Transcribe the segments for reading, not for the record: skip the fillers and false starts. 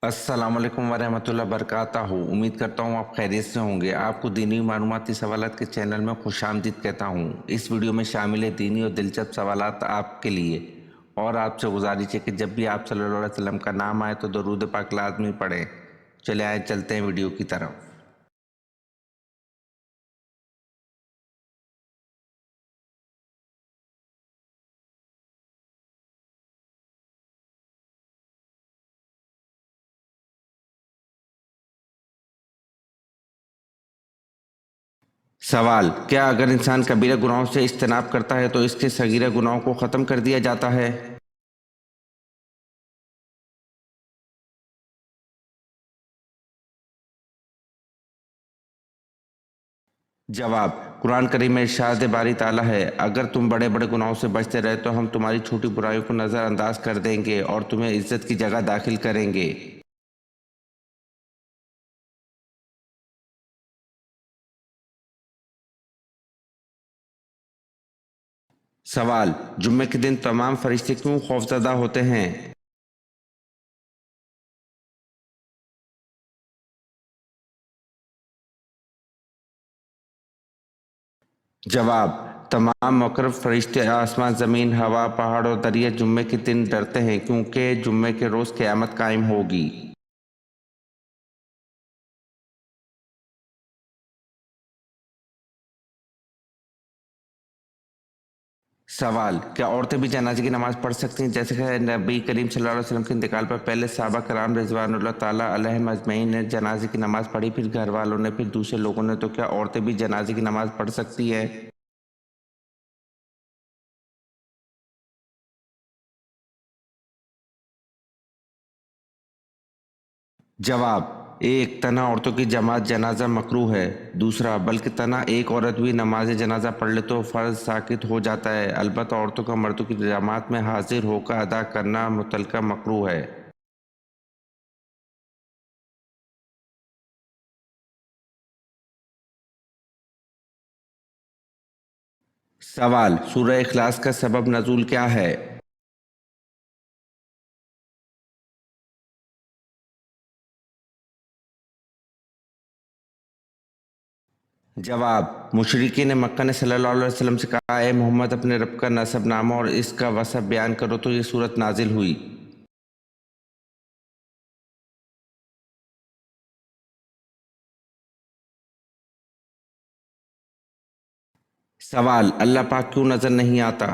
अस्सलाम वालेकुम वरहमतुल्लाहि वबरकातुहू। उम्मीद करता हूँ आप खैरियत से होंगे। आपको दीनी मालूमाती सवालात के चैनल में खुशामदीद कहता हूँ। इस वीडियो में शामिल है दीनी और दिलचस्प सवालात आपके लिए। और आपसे गुजारिश है कि जब भी आप सल्लल्लाहु अलैहि वसल्लम का नाम आए तो दरूद पाक लाजमी पढ़ें। चले आए चलते हैं वीडियो की तरफ। सवाल: क्या अगर इंसान कबीरा गुनाहों से इज्तनाब करता है तो इसके सगीरा गुनाहों को ख़त्म कर दिया जाता है? जवाब: कुरान करीम में इरशाद बारी ताला है, अगर तुम बड़े बड़े गुनाहों से बचते रहे तो हम तुम्हारी छोटी बुराइयों को नज़रअंदाज कर देंगे और तुम्हें इज्जत की जगह दाखिल करेंगे। सवाल: जुम्मे के दिन तमाम फरिश्ते क्यों खौफजदा होते हैं? जवाब: तमाम मुकर्रब फरिश्ते आसमान, ज़मीन, हवा, पहाड़ और दरिया जुम्मे के दिन डरते हैं क्योंकि जुम्मे के रोज़ क़यामत कायम होगी। सवाल: क्या औरतें भी जनाजे की नमाज़ पढ़ सकती हैं जैसे कि नबी करीम सल्लल्लाहु अलैहि वसल्लम के इंतकाल पर पहले सहाबा कराम रिज़वानुल्लाह ताला अलैहिम अजमईन ने जनाजे की नमाज़ पढ़ी, फिर घर वालों ने, फिर दूसरे लोगों ने, तो क्या औरतें भी जनाजे की नमाज़ पढ़ सकती हैं? जवाब: एक, तना औरतों की जमात जनाजा मकरूह है। दूसरा, बल्कि तना एक औरत भी नमाज जनाजा पढ़ ले तो फ़र्ज साकित हो जाता है, अलबत्ता औरतों का मर्दों की जमात में हाजिर होकर अदा करना मुतलका मकरूह है। सवाल: सूरह इखलास का सबब नज़ूल क्या है? जवाब: मुशरिकीन मक्का ने सल्लल्लाहु अलैहि वसल्लम से कहा, ए मोहम्मद, अपने रब का नसब नामा और इसका वसफ बयान करो, तो ये सूरत नाजिल हुई। सवाल: अल्लाह पाक क्यों नजर नहीं आता?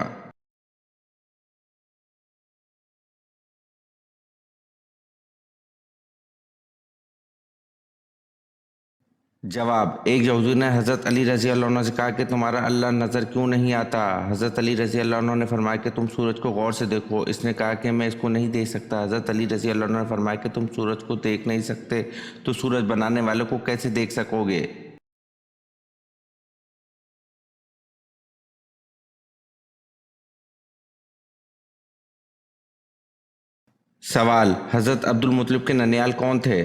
जवाब: एक यहूदी ने हज़रत अली रज़ी अल्लाह अन्हु से कहा कि तुम्हारा अल्लाह नज़र क्यों नहीं आता? हज़रत अली रज़ी अल्लाह अन्हु ने फरमाया कि तुम सूरज को गौर से देखो। इसने कहा कि मैं इसको नहीं देख सकता। हज़रत अली रज़ी अल्लाह अन्हु ने फरमाया कि तुम सूरज को देख नहीं सकते तो सूरज बनाने वाले को कैसे देख सकोगे? सवाल: हज़रत अब्दुल मुत्तलिब के ननियाल कौन थे?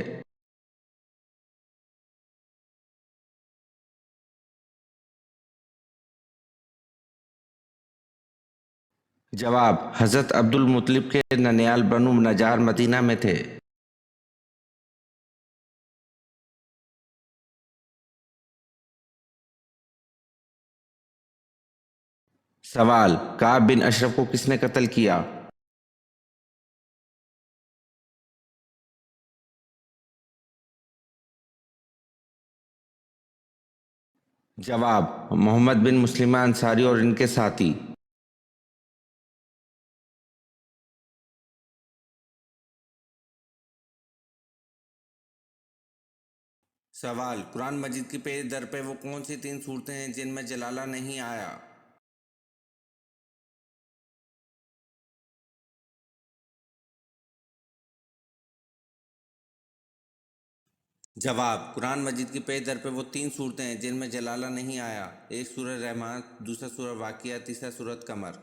जवाब: हज़रत अब्दुल मुत्तलिब के ननियाल बनु नजार मदीना में थे। सवाल: काब बिन अशरफ को किसने कत्ल किया? जवाब: मोहम्मद बिन मुस्लिमा अंसारी और इनके साथी। सवाल: कुरान मजीद की पेज दर पे वो कौन सी तीन सूरतें हैं जिनमें जलाला नहीं आया? जवाब: कुरान मजीद की पेज दर पे वो तीन सूरतें हैं जिनमें जलाला नहीं आया। एक सूरह रहमान, दूसरा सूरह वाक़िया, तीसरा सूरत कमर।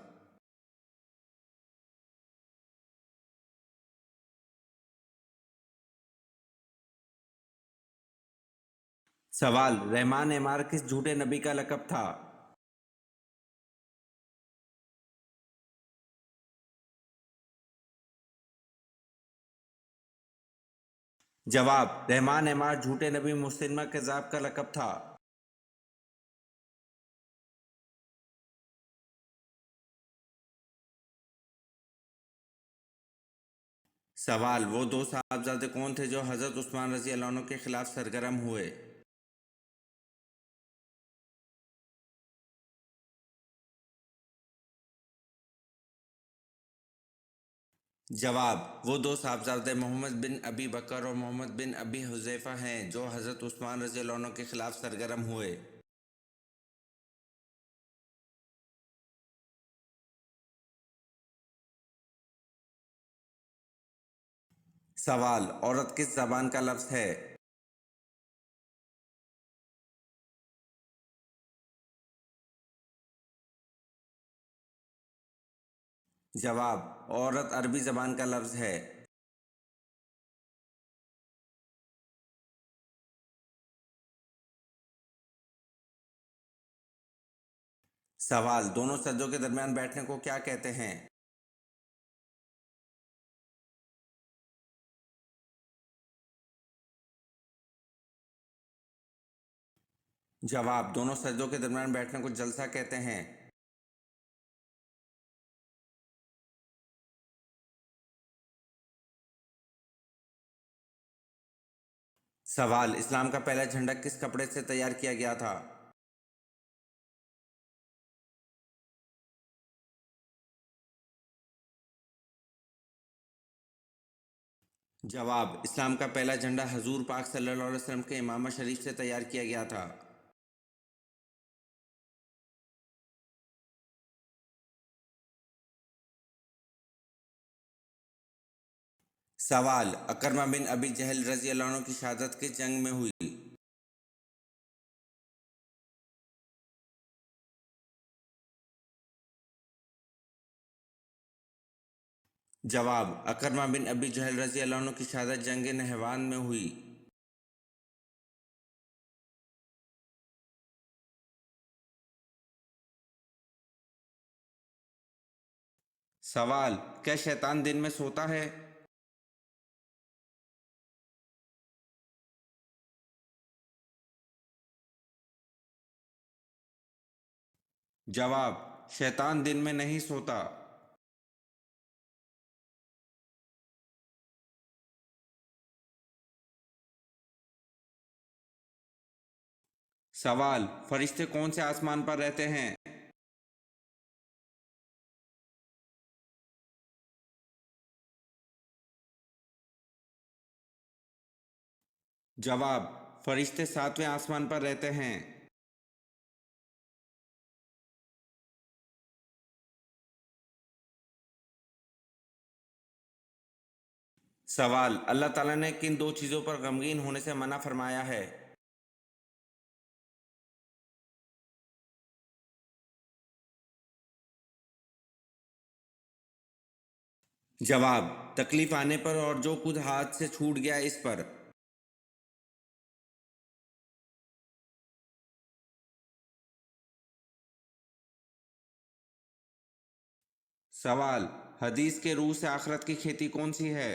सवाल: रहमान एमार किस झूठे नबी का लक़ब था? जवाब: रहमान एमार झूठे नबी मुसलिमा कज़्ज़ाब का लक़ब था। सवाल: वो दो साहबजादे कौन थे जो हज़रत उस्मान रज़ी अल्लाह अन्हु के खिलाफ सरगर्म हुए? जवाब: वो दो साहबजादे मोहम्मद बिन अबी बकर और मोहम्मद बिन अबी हुज़ैफ़ा हैं जो हज़रत उस्मान रज़ी अल्लाह अन्हु के खिलाफ सरगर्म हुए। सवाल: औरत किस ज़बान का लफ्ज़ है? जवाब: औरत अरबी ज़बान का लफ्ज़ है। सवाल: दोनों सज्जों के दरमियान बैठने को क्या कहते हैं? जवाब: दोनों सज्जों के दरमियान बैठने को जलसा कहते हैं। सवाल: इस्लाम का पहला झंडा किस कपड़े से तैयार किया गया था? जवाब: इस्लाम का पहला झंडा हजूर पाक सल्लल्लाहु अलैहि वसल्लम के इमामा शरीफ से तैयार किया गया था। सवाल: अकरमा बिन अबी जहल रज़ी अल्लाह अन्हु की शहादत किस जंग में हुई? जवाब: अकरमा बिन अबी जहल रज़ी अल्लाह अन्हु की शहादत जंग नहवान में हुई। सवाल: क्या शैतान दिन में सोता है? जवाब: शैतान दिन में नहीं सोता। सवाल: फरिश्ते कौन से आसमान पर रहते हैं? जवाब: फरिश्ते सातवें आसमान पर रहते हैं। सवाल: अल्लाह ताला ने किन दो चीज़ों पर गमगीन होने से मना फरमाया है? जवाब: तकलीफ आने पर और जो खुद हाथ से छूट गया इस पर। सवाल: हदीस के रूह से आखिरत की खेती कौन सी है?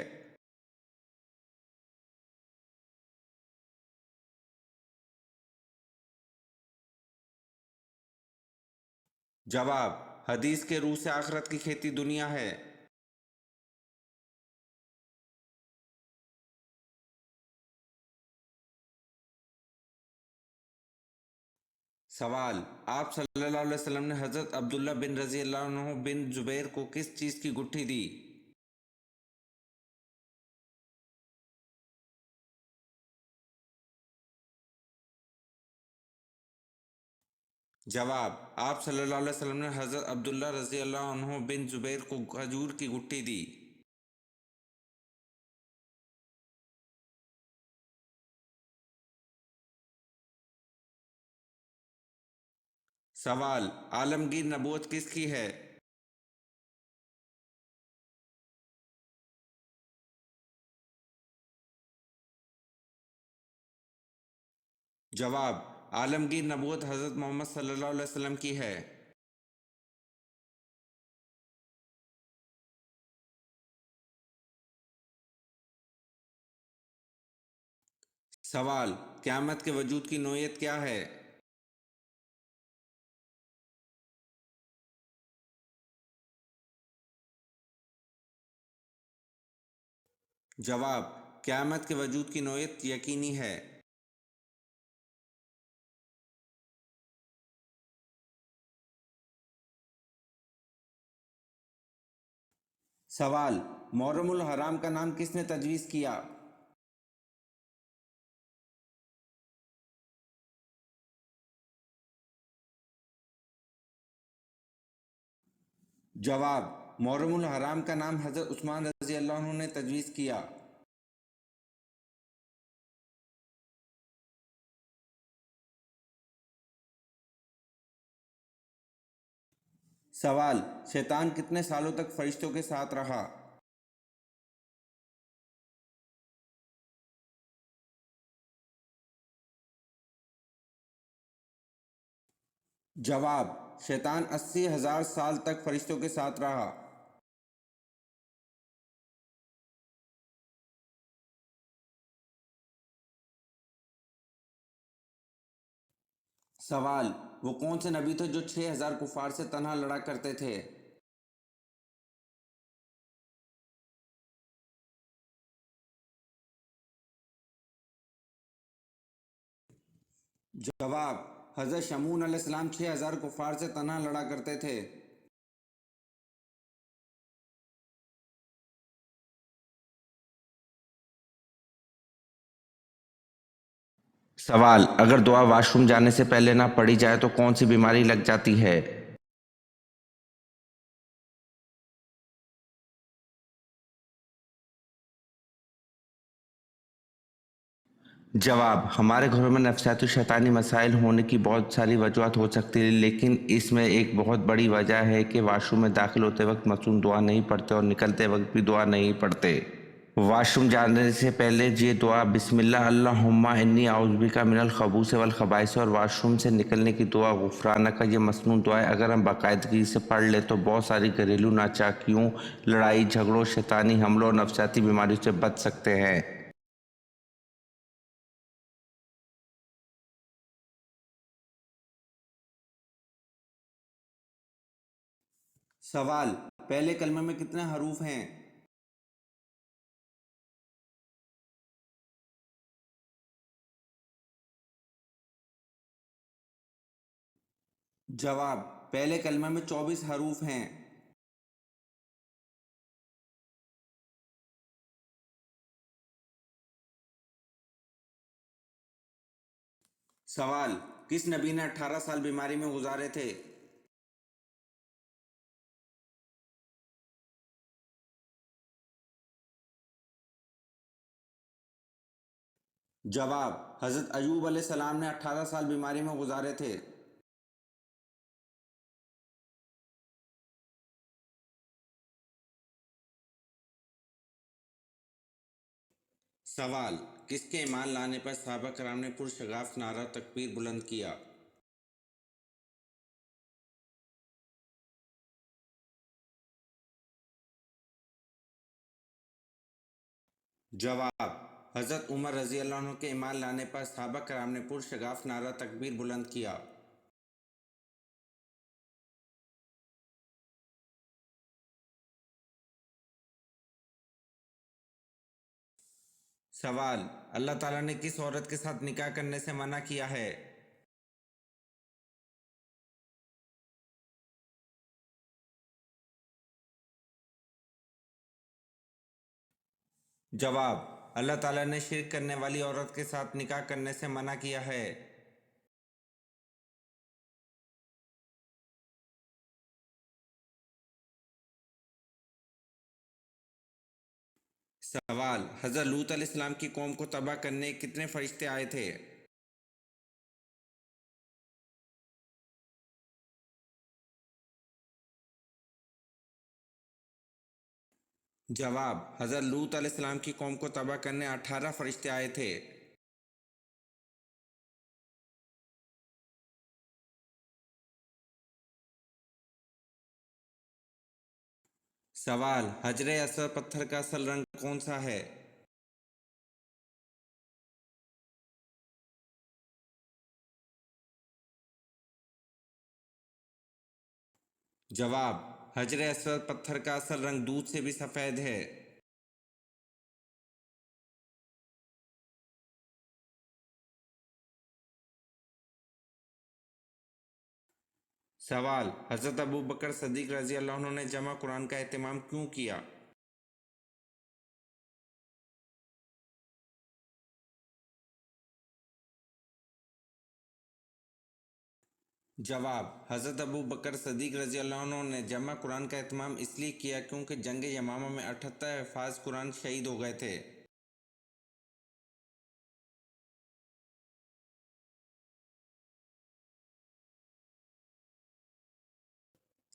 जवाब: हदीस के रूह से आखिरत की खेती दुनिया है। सवाल: आप सल्लल्लाहु अलैहि वसल्लम ने हज़रत अब्दुल्ला बिन रज़ी अल्लाह अन्हु बिन जुबैर को किस चीज़ की गुट्ठी दी? जवाब: आप सल्लल्लाहु अलैहि वसल्लम ने हज़रत अब्दुल्ला रज़ी अल्लाह अन्हु बिन जुबैर को खजूर की गुट्ठी दी। सवाल: आलमगीर नबूवत किसकी है? जवाब: आलमगीर नबूवत हज़रत मोहम्मद सल्लल्लाहु अलैहि वसल्लम की है। सवाल, क़यामत के वजूद की नौइयत क्या है? जवाब, क़यामत के वजूद की नौइयत यकीनी है। सवाल, मुहर्रमुल हराम का नाम किसने तजवीज़ किया? जवाब, मुहर्रमुल हराम का नाम हज़रत उस्मान रज़ी अल्लाह अन्हु ने तजवीज़ किया। सवाल, शैतान कितने सालों तक फरिश्तों के साथ रहा? जवाब, शैतान 80,000 साल तक फरिश्तों के साथ रहा। सवाल, वो कौन से नबी थे जो 6,000 कुफार से तन्हा लड़ा करते थे? जवाब, हज़रत शमून अलैहिस्सलाम 6,000 कुफार से तन्हा लड़ा करते थे। सवाल, अगर दुआ वॉशरूम जाने से पहले ना पढ़ी जाए तो कौन सी बीमारी लग जाती है? जवाब, हमारे घरों में नफसियाती शैतानी मसाइल होने की बहुत सारी वजूहत हो सकती है, लेकिन इसमें एक बहुत बड़ी वजह है कि वॉशरूम में दाखिल होते वक्त मासूम दुआ नहीं पढ़ते और निकलते वक्त भी दुआ नहीं पढ़ते। वॉशरूम जाने से पहले ये दुआ बिस्मिल्लाह अल्लाहुम्मा इन्नी आउज़ुबिका मिनल खबूस वल खबाइस और वॉशरूम से निकलने की दुआ गुफराना का ये मसनून दुआ है। अगर हम बाकायदगी से पढ़ ले तो बहुत सारी घरेलू नाचाकियों, लड़ाई झगड़ों, शैतानी हमलों और नफसियाती बीमारियों से बच सकते हैं। सवाल, पहले कलमे में कितने हरूफ हैं? जवाब, पहले कलमे में 24 हरूफ हैं। सवाल, किस नबी ने 18 साल बीमारी में गुजारे थे? जवाब, हज़रत अयूब अलैहिस्सलाम ने 18 साल बीमारी में गुजारे थे। सवाल, किसके ईमान लाने पर सहाबा कराम ने पुरशगाफ नारा तकबीर बुलंद किया? जवाब, हज़रत उमर रज़ी अल्लाह अन्हु के ईमान लाने पर सहाबा कराम ने पुरशगाफ नारा तकबीर बुलंद किया। सवाल, अल्लाह ताला ने किस औरत के साथ निकाह करने से मना किया है? जवाब, अल्लाह ताला ने शिर्क करने वाली औरत के साथ निकाह करने से मना किया है। सवाल, हज़रत लूत अलैहिस्सलाम की कौम को तबाह करने कितने फरिश्ते आए थे? जवाब, हज़रत लूत अलैहिस्सलाम की कौम को तबाह करने 18 फरिश्ते आए थे। सवाल, हजरे असवद पत्थर का असल रंग कौन सा है? जवाब: हजर अस्वद पत्थर का असल रंग दूध से भी सफेद है। सवाल: हजरत अबू बकर सदीक रजी अल्लाह अन्हु ने जमा कुरान का एहतमाम क्यों किया? जवाब: हजरत अबू बकर सदीक रजी अल्लाह अन्हु ने जमा कुरान का एहतमाम इसलिए किया क्योंकि जंग यमामा में 78 हफ़ाज़ कुरान शहीद हो गए थे।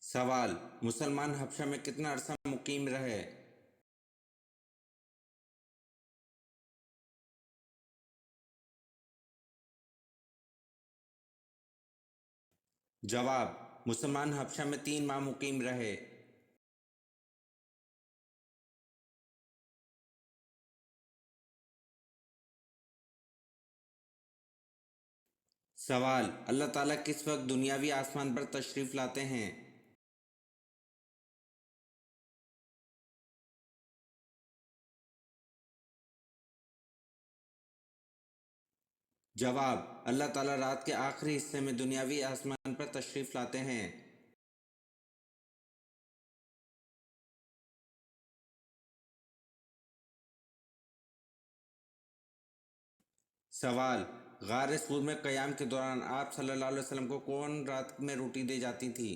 सवाल: मुसलमान हबशा में कितना अरसा मुकीम रहे? जवाब: मुसलमान हबशा में 3 माह मुकीम रहे। सवाल: अल्लाह ताला किस वक्त दुनियावी आसमान पर तशरीफ़ लाते हैं? जवाब: अल्लाह ताला रात के आखिरी हिस्से में दुनियावी आसमान पर तशरीफ़ लाते हैं। सवाल: गार सूर में क़याम के दौरान आप सल्लल्लाहु अलैहि वसल्लम को कौन रात में रोटी दे जाती थी?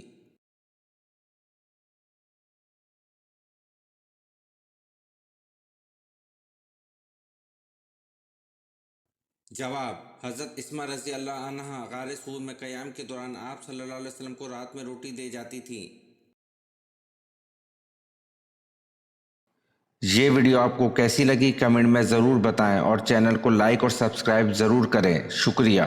जवाब: हज़रत इस्मा रज़ी अल्लाह अन्हा गार सूर में क़याम के दौरान आप सल्लल्लाहु अलैहि वसल्लम को रात में रोटी दे जाती थी। ये वीडियो आपको कैसी लगी कमेंट में ज़रूर बताएं और चैनल को लाइक और सब्सक्राइब ज़रूर करें। शुक्रिया।